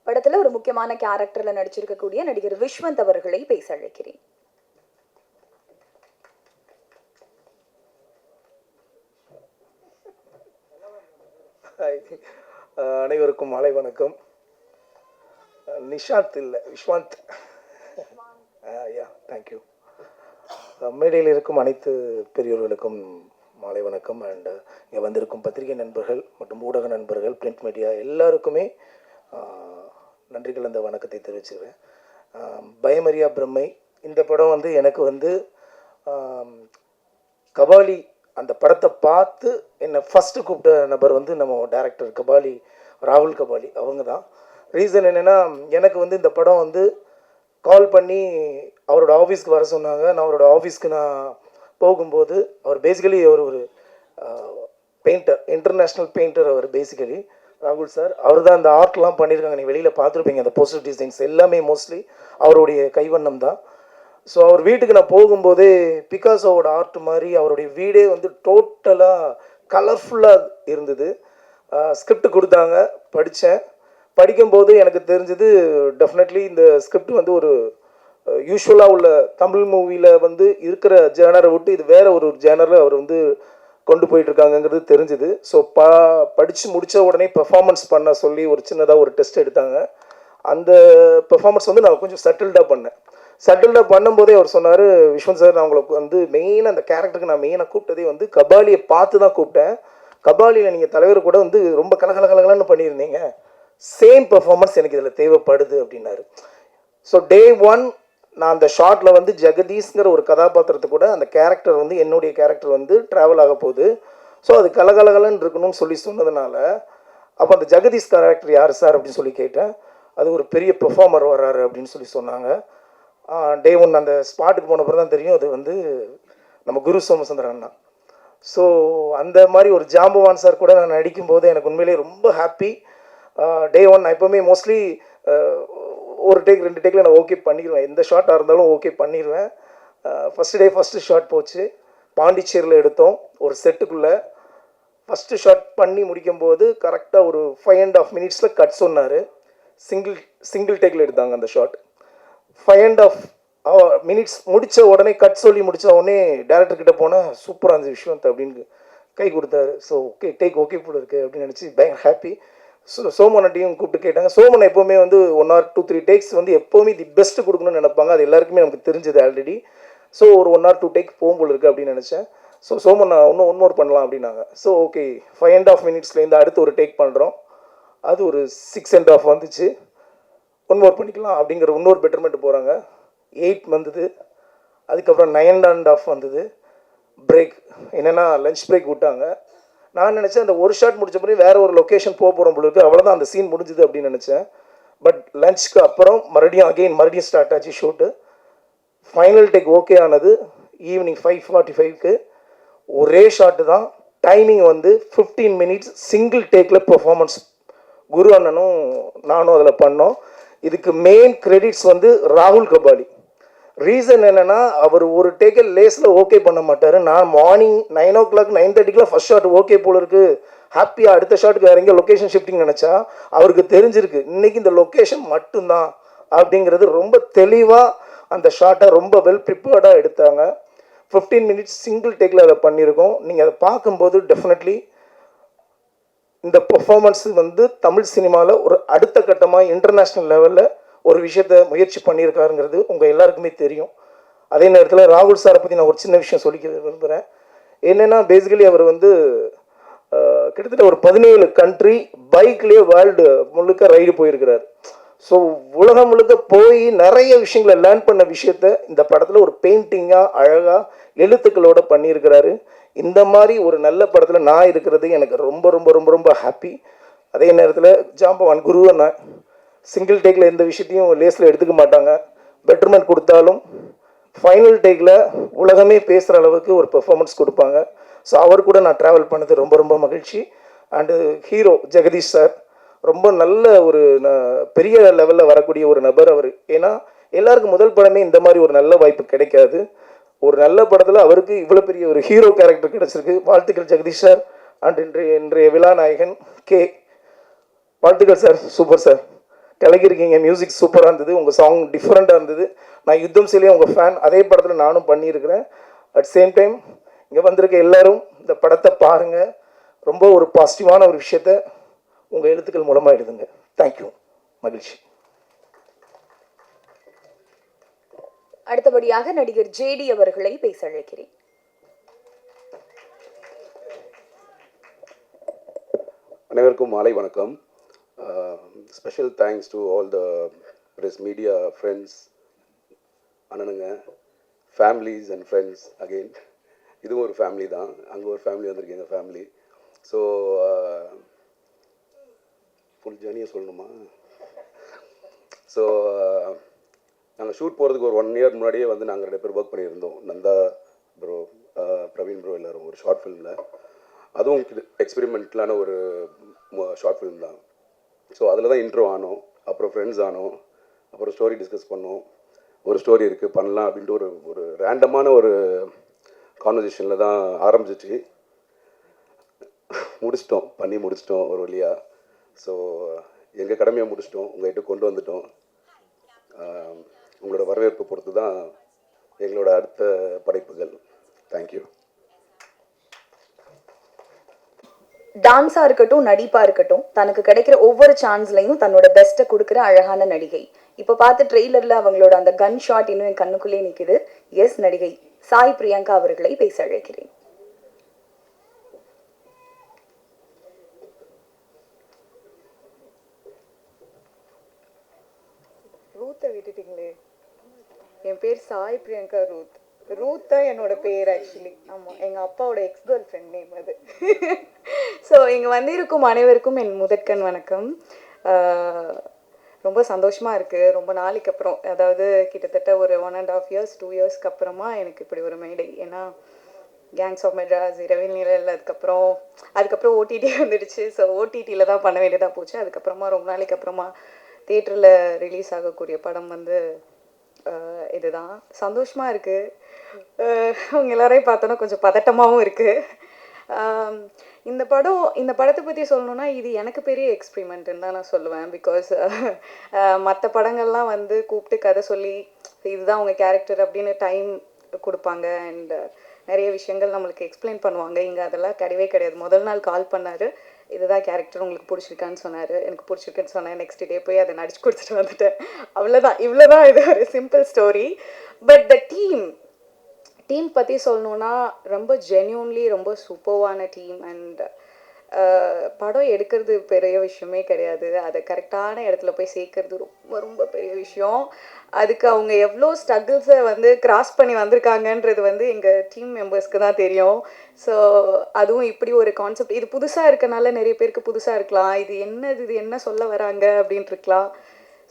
S1: படத்துல ஒரு முக்கியமான கேரக்டர்ல நடிச்சிருக்கக்கூடிய நடிகர் விஸ்வந்த் அவர்களை பேச அழைக்கிறேன்.
S13: அனைவருக்கும் மாலை வணக்கம். நிஷாந்த் இல்லை, விஸ்வாந்த். தேங்க்யூ. மேடையில் இருக்கும் அனைத்து பெரியோர்களுக்கும் மாலை வணக்கம். அண்ட் இங்கே வந்திருக்கும் பத்திரிகை நண்பர்கள் மற்றும் ஊடக நண்பர்கள், பிரிண்ட் மீடியா எல்லாருக்குமே நன்றிகள் அந்த வணக்கத்தை தெரிவிச்சுக்கிறேன். பயமறியா பிரம்மை இந்த படம் வந்து எனக்கு வந்து கபாலி அந்த படத்தை பார்த்து என்னை ஃபஸ்ட்டு கூப்பிட்ட நபர் வந்து நம்ம டைரக்டர் கபாலி, ராகுல் கபாலி அவங்க தான். ரீசன் என்னென்னா, எனக்கு வந்து இந்த படம் வந்து கால் பண்ணி அவரோட ஆஃபீஸ்க்கு வர சொன்னாங்க. நான் அவரோட ஆஃபீஸ்க்கு நான் போகும்போது அவர் பேசிக்கலி அவர் ஒரு பெயிண்டர், இன்டர்நேஷ்னல் பெயிண்டர் அவர் பேசிக்கலி. ராகுல் சார் அவர் தான் அந்த ஆர்ட்லாம் பண்ணியிருக்காங்க. நீங்கள் வெளியில் பார்த்துருப்பீங்க, அந்த போஸ்டர் டிசைன்ஸ் எல்லாமே மோஸ்ட்லி அவருடைய கைவண்ணம் தான். ஸோ அவர் வீட்டுக்கு நான் போகும்போதே பிகாசோவோட ஆர்ட் மாதிரி அவருடைய வீடே வந்து டோட்டலாக கலர்ஃபுல்லாக இருந்தது. ஸ்கிரிப்ட் கொடுத்தாங்க, படித்தேன். படிக்கும்போது எனக்கு தெரிஞ்சது டெஃபினெட்லி இந்த ஸ்கிரிப்ட் வந்து ஒரு யூஸ்வலாக உள்ள தமிழ் மூவியில் வந்து இருக்கிற ஜேனரை விட்டு இது வேறு ஒரு ஜேனரில் அவர் வந்து கொண்டு போயிட்டுருக்காங்கங்கிறது தெரிஞ்சுது. ஸோ படித்து முடித்த உடனே பெர்ஃபார்மன்ஸ் பண்ண சொல்லி ஒரு சின்னதாக ஒரு டெஸ்ட் எடுத்தாங்க. அந்த பெர்ஃபார்மன்ஸ் வந்து நான் கொஞ்சம் செட்டில்டாக பண்ணேன். செட்டில்டாக பண்ணும்போதே அவர் சொன்னார், விஸ்வந்த் சார் நான் உங்களுக்கு வந்து மெயினாக அந்த கேரக்டருக்கு நான் மெயினாக கூப்பிட்டதே வந்து கபாலியை பார்த்து தான் கூப்பிட்டேன். கபாலியில் நீங்கள் தலைவர் கூட வந்து ரொம்ப கலகலகலன்னு பண்ணியிருந்தீங்க, சேம் பெர்ஃபார்மன்ஸ் எனக்கு இதில் தேவைப்படுது அப்படின்னாரு. ஸோ டே 1 நான் அந்த ஷார்ட்டில் வந்து ஜெகதீஷ்ங்கிற ஒரு கதாபாத்திரத்தை கூட அந்த கேரக்டர் வந்து என்னுடைய கேரக்டர் வந்து ட்ராவல் ஆக போகுது. ஸோ அது கலகலகலன்னு இருக்கணும்னு சொல்லி சொன்னதுனால அப்போ அந்த ஜெகதீஷ் கேரக்டர் யார் சார் அப்படின்னு சொல்லி கேட்டேன். அது ஒரு பெரிய பெர்ஃபார்மர் வர்றாரு அப்படின்னு சொல்லி சொன்னாங்க. டே ஒன் அந்த ஸ்பாட்டுக்கு போன பிறகு தான் தெரியும் அது வந்து நம்ம குரு சோமசுந்தரன் அண்ணா. ஸோ அந்த மாதிரி ஒரு ஜாம்பவான் சார் கூட நான் நடிக்கும்போது எனக்கு உண்மையிலேயே ரொம்ப ஹாப்பி. டே ஒன் நான் எப்போவுமே மோஸ்ட்லி ஒரு டேக் 2 டேக்கில் நான் ஓகே பண்ணிடுவேன், எந்த ஷாட்டாக இருந்தாலும் ஓகே பண்ணிடுவேன். ஃபஸ்ட்டு டே ஃபஸ்ட்டு ஷாட் போச்சு, பாண்டிச்சேரியில் எடுத்தோம் ஒரு செட்டுக்குள்ளே. ஃபஸ்ட்டு ஷாட் பண்ணி முடிக்கும்போது கரெக்டாக ஒரு 5.5 மினிட்ஸில் கட் சொன்னார். சிங்கிள் டேக்கில் எடுத்தாங்க அந்த ஷாட். 5.5 மினிட்ஸ் முடித்த உடனே கட் சொல்லி முடித்த உடனே டேரக்டர்கிட்ட போனால் சூப்பராக இருந்துச்சு விஸ்வந்த் அப்படின்னு கை கொடுத்தாரு. ஸோ ஓகே டேக் ஓகே போல இருக்குது அப்படின்னு நினச்சி பயங்கர ஹாப்பி. சோமனட்டையும் கூப்பிட்டு கேட்டாங்க. சோமன் எப்போவுமே வந்து 1 or 2-3 டேக்ஸ் வந்து எப்போவுமே தி பெஸ்ட்டு கொடுக்கணும்னு நினைப்பாங்க, அது எல்லாருக்குமே நமக்கு தெரிஞ்சது ஆல்ரெடி. ஸோ ஒரு 1 or 2 டேக் போகும்போது இருக்குது அப்படின்னு நினச்சேன். ஸோ சோமன் நான் இன்னும் 1 more பண்ணலாம் அப்படின்னாங்க. ஸோ ஓகே 5.5 மினிட்ஸ்லேருந்து அடுத்து ஒரு டேக் பண்ணுறோம், அது ஒரு 6.5 வந்துச்சு, 1 more பண்ணிக்கலாம் அப்படிங்கிற இன்னொரு பெட்டர்மெண்ட் போகிறாங்க. 8 வந்தது, அதுக்கப்புறம் 9.5 வந்தது. பிரேக் என்னென்னா லஞ்ச் பிரேக் விட்டாங்க. நான் நினச்சேன் அந்த ஒரு ஷாட் முடிச்ச பிறகு வேறு ஒரு லொக்கேஷன் போகிறோம் பொழுது அவ்வளோதான் அந்த சீன் முடிஞ்சுது அப்படின்னு நினச்சேன். பட் லஞ்சுக்கு அப்புறம் மறுபடியும் ஸ்டார்ட் ஆச்சு ஷூட்டு. ஃபைனல் டேக் ஓகே ஆனது ஈவினிங் 5:45க்கு. ஒரே ஷாட்டு தான், டைமிங் வந்து 15 மினிட்ஸ், சிங்கிள் டேக்கில் பெர்ஃபார்மன்ஸ் குரு அண்ணனும் நானும் அதில் பண்ணோம். இதுக்கு மெயின் கிரெடிட்ஸ் வந்து ராகுல் கபாலி. ரீசன் என்னென்னா அவர் ஒரு டேக்கில் லேஸில் ஓகே பண்ண மாட்டார். நான் மார்னிங் 9 o'clock 9:30க்குலாம் ஃபஸ்ட் ஷாட் ஓகே போல இருக்குது, ஹாப்பியாக அடுத்த ஷாட்டுக்கு வேறு எங்கே லொக்கேஷன் ஷிஃப்டிங் நினச்சா அவருக்கு தெரிஞ்சிருக்கு இன்றைக்கி இந்த லொக்கேஷன் மட்டும்தான் அப்படிங்கிறது. ரொம்ப தெளிவாக அந்த ஷாட்டை ரொம்ப வெல் ப்ரிப்பேர்டாக எடுத்தாங்க. 15 மினிட்ஸ் சிங்கிள் டேக்கில் அதை பண்ணியிருக்கோம். நீங்கள் அதை பார்க்கும்போது டெஃபினெட்லி இந்த பெர்ஃபார்மன்ஸ் வந்து தமிழ் சினிமாவில் ஒரு அடுத்த கட்டமாக இன்டர்நேஷ்னல் லெவலில் ஒரு விஷயத்தை முயற்சி பண்ணியிருக்காருங்கிறது உங்கள் எல்லாருக்குமே தெரியும். அதே நேரத்தில் ராகுல் சாரை பற்றி நான் ஒரு சின்ன விஷயம் சொல்லிக்க விரும்புகிறேன். என்னென்னா பேசிக்கலி அவர் வந்து கிட்டத்தட்ட ஒரு 17 கண்ட்ரி பைக்லேயே வேர்ல்டு முழுக்க ரைடு போயிருக்கிறார். ஸோ உலகம் முழுக்க போய் நிறைய விஷயங்களை லேர்ன் பண்ண விஷயத்த இந்த படத்தில் ஒரு பெயிண்டிங்காக அழகாக எழுத்துக்களோடு பண்ணியிருக்கிறாரு. இந்த மாதிரி ஒரு நல்ல படத்தில் நான் இருக்கிறது எனக்கு ரொம்ப ரொம்ப ரொம்ப ரொம்ப ஹாப்பி. அதே நேரத்தில் ஜாம்பவான் குரு அண்ணா சிங்கிள் டேக்கில் எந்த விஷயத்தையும் லேஸில் எடுத்துக்க மாட்டாங்க, பெட்டர்மெண்ட் கொடுத்தாலும் ஃபைனல் டேக்கில் உலகமே பேசுகிற அளவுக்கு ஒரு பெர்ஃபார்மன்ஸ் கொடுப்பாங்க. ஸோ அவர் கூட நான் ட்ராவல் பண்ணது ரொம்ப ரொம்ப மகிழ்ச்சி. அண்டு ஹீரோ ஜெகதீஷ் சார் ரொம்ப நல்ல ஒரு பெரிய லெவலில் வரக்கூடிய ஒரு நபர் அவர். ஏன்னா எல்லாருக்கும் முதல் படமே இந்த மாதிரி ஒரு நல்ல வாய்ப்பு கிடைக்காது. ஒரு நல்ல படத்தில் அவருக்கு இவ்வளோ பெரிய ஒரு ஹீரோ கேரக்டர் கிடச்சிருக்கு. வாழ்த்துக்கள் ஜெகதீஷ் சார். அண்ட் இன்றைய விழா நாயகன் கே, வாழ்த்துக்கள் சார், சூப்பர் சார், கலக்கிருக்கீங்க. மியூசிக் சூப்பராக இருந்தது, உங்கள் சாங் டிஃப்ரெண்ட்டாக இருந்தது. நான் யுத்தம் செய்யலையே உங்கள் ஃபேன், அதே படத்தில் நானும் பண்ணியிருக்கிறேன். அட் சேம் டைம் இங்கே வந்திருக்க எல்லாரும் இந்த படத்தை பாருங்கள், ரொம்ப ஒரு பாசிட்டிவான ஒரு விஷயத்த உங்கள் எழுத்துக்கள் மூலமாக எழுதுங்க. தேங்க்யூ, மகிழ்ச்சி.
S1: அடுத்தபடியாக நடிகர் ஜேடி அவர்களை பேச அழைக்கிறேன்.
S7: அனைவருக்கும் மாலை வணக்கம். Special thanks to all the press media friends, அண்ணனுங்க, ஃபேமிலிஸ் அண்ட் ஃப்ரெண்ட்ஸ். அகெயின் இதுவும் ஒரு ஃபேமிலி தான், அங்கே ஒரு ஃபேமிலி வந்திருக்கு எங்கள் ஃபேமிலி. ஸோ ஃபுல் ஜேர்னியை சொல்லணுமா? ஸோ நாங்கள் ஷூட் போகிறதுக்கு ஒரு 1 year முன்னாடியே வந்து நாங்கள் 2 பேர் ஒர்க் பண்ணியிருந்தோம். நந்தா ப்ரோ, பிரவீன் ப்ரோ, எல்லோரும் ஒரு ஷார்ட் ஃபிலிமில். அதுவும் எக்ஸ்பெரிமெண்ட்லான ஒரு ஷார்ட் ஃபிலிம் தான். ஸோ அதில் தான் இன்ட்ரோ ஆனோம், அப்புறம் ஃப்ரெண்ட்ஸ் ஆனோம், அப்புறம் ஸ்டோரி டிஸ்கஸ் பண்ணோம். ஒரு ஸ்டோரி இருக்குது பண்ணலாம் அப்படின்ட்டு ஒரு ரேண்டமான ஒரு கான்வர்சேஷனில் தான் ஆரம்பிச்சிச்சு. பண்ணி முடிச்சிட்டோம் ஒரு வழியாக. ஸோ எங்கள் கடமையை முடிச்சிட்டோம், உங்கள்கிட்ட கொண்டு வந்துட்டோம். உங்களோட வரவேற்பு பொறுத்து தான் எங்களோட அடுத்த படைப்புகள். தேங்க்யூ.
S1: டான்ஸா இருக்கட்டும், நடிப்பா இருக்கட்டும், தனக்கு கிடைக்கிற ஒவ்வொரு சான்ஸ்லையும் தன்னோட பெஸ்ட்டை கொடுக்குற அழகான நடிகை. இப்போ பார்த்து ட்ரெய்லர்ல அவங்களோட அந்த கன் ஷாட் இன்னும் என் கண்ணுக்குள்ளே நிற்குது. எஸ், நடிகை சாய் பிரியங்கா அவர்களை பேச அழைக்கிறேன்.
S14: ரூத்தை விட்டுட்டீங்களே. என் பேர் சாய் பிரியங்கா ரூத். ரூத் தான் என்னோட பேர் ஆக்சுவலி. ஆமாம், எங்கள் அப்பாவோட எக்ஸ் கேர்ள் ஃப்ரெண்ட் நேம் அது. ஸோ இங்கே வந்திருக்கும் அனைவருக்கும் என் முதற்கண் வணக்கம். ரொம்ப சந்தோஷமாக இருக்குது. ரொம்ப நாளைக்கு அப்புறம், அதாவது கிட்டத்தட்ட ஒரு 1.5 years 2 yearsக்கு அப்புறமா எனக்கு இப்படி ஒரு மேடை. ஏன்னா கேங்ஸ் ஆஃப் மெட்ராஸ், இரவில் நிழல், அதுக்கப்புறம் ஓடிடி வந்துடுச்சு. ஸோ ஓடிடியில் தான் பண்ண வேண்டியதாக போச்சு. அதுக்கப்புறமா ரொம்ப நாளைக்கு அப்புறமா தியேட்டரில் ரிலீஸ் ஆகக்கூடிய படம் வந்து இதுதான். சந்தோஷமாக இருக்குது. அவங்க எல்லாரையும் பார்த்தோன்னா கொஞ்சம் பதட்டமாகவும் இருக்குது. இந்த படத்தை பற்றி சொல்லணுன்னா இது எனக்கு பெரிய எக்ஸ்பிரிமெண்ட்டுன்னு தான் நான் சொல்லுவேன். பிகாஸ் மற்ற படங்கள்லாம் வந்து கூப்பிட்டு கதை சொல்லி இதுதான் அவங்க கேரக்டர் அப்படின்னு டைம் கொடுப்பாங்க அண்ட் நிறைய விஷயங்கள் நம்மளுக்கு எக்ஸ்பிளைன் பண்ணுவாங்க. இங்கே அதெல்லாம் கிடையவே கிடையாது. முதல் நாள் கால் பண்ணார், இதுதான் கேரக்டர், உங்களுக்கு பிடிச்சிருக்கான்னு சொன்னார். எனக்கு பிடிச்சிருக்குன்னு சொன்னேன். நெக்ஸ்ட் டே போய் அதை நடிச்சு கொடுத்துட்டு வந்துட்டேன். அவ்வளோதான். இவ்வளோதான். இது ஒரு simple story. But the team பற்றி சொல்லணுன்னா ரொம்ப ஜென்யூன்லி ரொம்ப சூப்பர்வான டீம். அண்ட் படம் எடுக்கிறது பெரிய விஷயமே கிடையாது. அதை கரெக்டான இடத்துல போய் சேர்க்கறது ரொம்ப ரொம்ப பெரிய விஷயம். அதுக்கு அவங்க எவ்வளோ ஸ்ட்ரகிள்ஸை வந்து கிராஸ் பண்ணி வந்திருக்காங்கன்றது வந்து எங்கள் டீம் மெம்பர்ஸ்க்கு தான் தெரியும். ஸோ அதுவும் இப்படி ஒரு கான்செப்ட், இது புதுசாக இருக்கனால நிறைய பேருக்கு புதுசாக இருக்கலாம். இது என்ன சொல்ல வராங்க அப்படின்ட்டு இருக்கலாம்.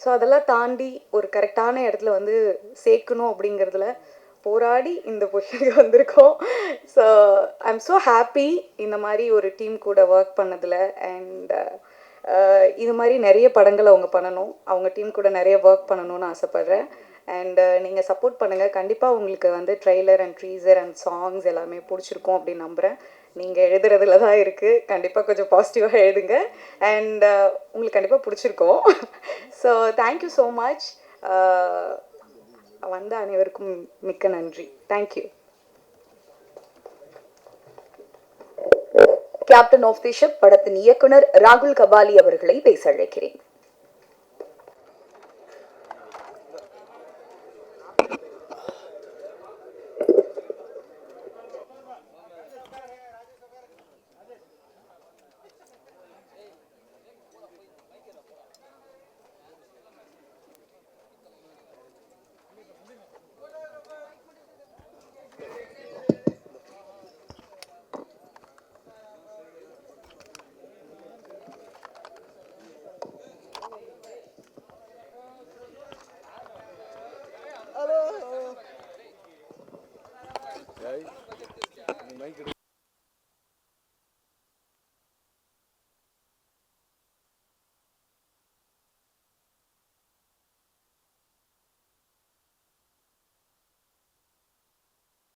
S14: ஸோ அதெல்லாம் தாண்டி ஒரு கரெக்டான இடத்துல வந்து சேர்க்கணும் அப்படிங்கிறதுல போராடி இந்த பொசிஷனுக்கு வந்திருக்கோம். So I am so happy இந்த மாதிரி ஒரு டீம் கூட ஒர்க் பண்ணதில். அண்ட் இது மாதிரி நிறைய படங்கள் அவங்க பண்ணணும், அவங்க டீம் கூட நிறைய ஒர்க் பண்ணணும்னு ஆசைப்பட்றேன். அண்ட் நீங்கள் சப்போர்ட் பண்ணுங்கள். கண்டிப்பாக உங்களுக்கு வந்து ட்ரெய்லர் அண்ட் ட்ரீசர் அண்ட் சாங்ஸ் எல்லாமே பிடிச்சிருக்கும் அப்படின்னு நம்புகிறேன். நீங்கள் எழுதுறதுல தான் இருக்குது. கண்டிப்பாக கொஞ்சம் பாசிட்டிவாக எழுதுங்க. அண்ட் உங்களுக்கு கண்டிப்பாக பிடிச்சிருக்கோம். So thank you so much. வந்த அனைவருக்கும் மிக்க நன்றி. Thank you.
S1: Captain of the ship படத்தின் இயக்குனர் ராகுல் கபாலி அவர்களை பேச அழைக்கிறேன்.